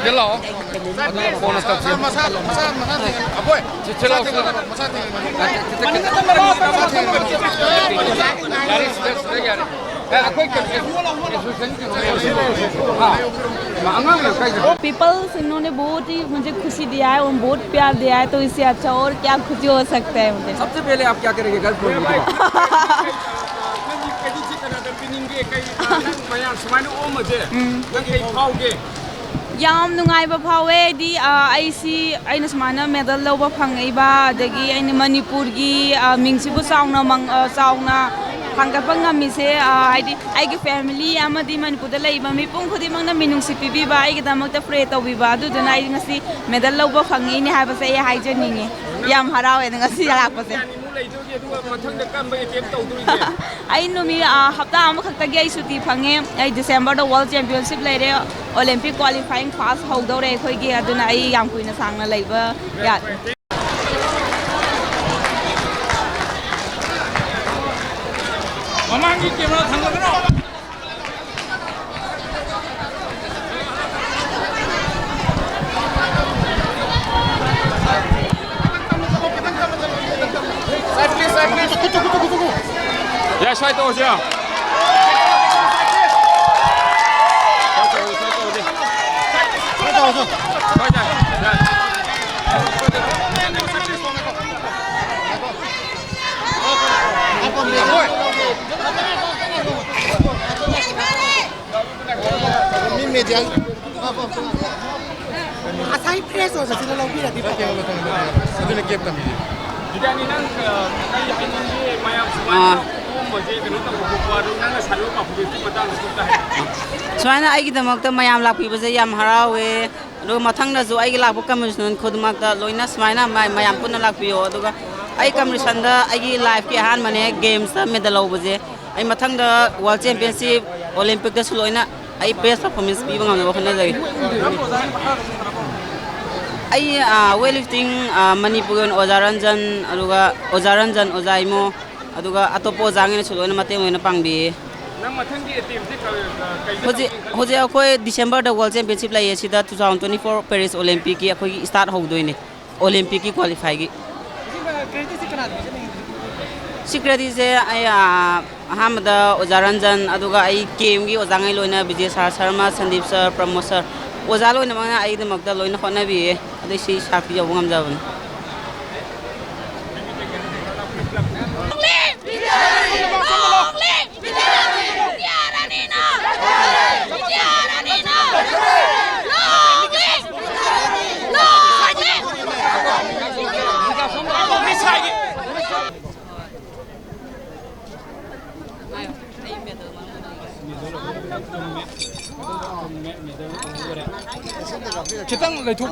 Jello. Bonus cup. Masa. Aboy. Jello. People इन्होंने बहुत ही मुझे खुशी दिया है और बहुत प्यार दिया है तो इससे अच्छा और क्या खुशी हो सकता है मुझे। सबसे पहले आप क्या करेंगे घर पर? याम नुंगाइबा फावे दी आईसी आइना समाना मेडल लौबा फंगैबा अदगी आइना मणिपुर की मिंगसिबु चावना फंगपा ngamiसे आइदी आइगी फैमिली अमदी मणिपुरदा लैबा मिपुंग खुदिमंगना मिनुंगसि पिबिबा आइगिदमक्ता प्रे तौबिबा अदुदना आइ ngasi मेडल लौबा फंगैनि हाइबासे आइ हाइजनिंगे याम हरावे ngasi लाकपसे आई नुमी हफ्ता अमखक्तगी आई सुटी fungi I December the world championship लेरे ओलंपिक क्वालिफाइंग फास्ट हौदौरे अखोइगी अदुना आई याम कुइना सांगना लैबा या ममांगी camera थांगनो Ya, saya tahu je. Asal press saja sila lagi dah tiba. Itu nak keep kami. Jika ni nang ini mayam semua. Soalnya आई गिदमक्ता मयाम लाखिबसे याम हरावे रो मथंगदा जो आई लाखबो कमिशन खुदमक्ता लोइना स्माइना मयाम पुना लाखियो अदुगा आई कमिशन दा आई लाइफ के हान माने गेम्स दा मेडल लौबजे आई मथंगदा वर्ल्ड चैंपियनशिप ओलंपिक दा लोइना आई बेस्ट परफॉर्मेंस पीबा ngam बखना जाय आई वेटलिफ्टिंग मणिपुर ओजारंजन अदुगा ओजारंजन ओजाइमो अदुगा अतोपो जांगने सुलोना मते मोइना पांगबी होजे अखोय डिसेंबर द वर्ल्ड चैंपियनशिप लाइए सिदा 2024 पेरिस ओलंपिक की अखोय स्टार्ट होदोइने ओलंपिक की क्वालिफाई की सिक्रेटी से आई अहमदा ओजारंजन अदुगा आई केम की ओजांगै लोइना विजय शर्मा संदीप सर प्रमोद सर ओजा लोइना मांगना आई दमकदा लोइना होनाबी अदै सि साफि याव ngam Kita lagi tu.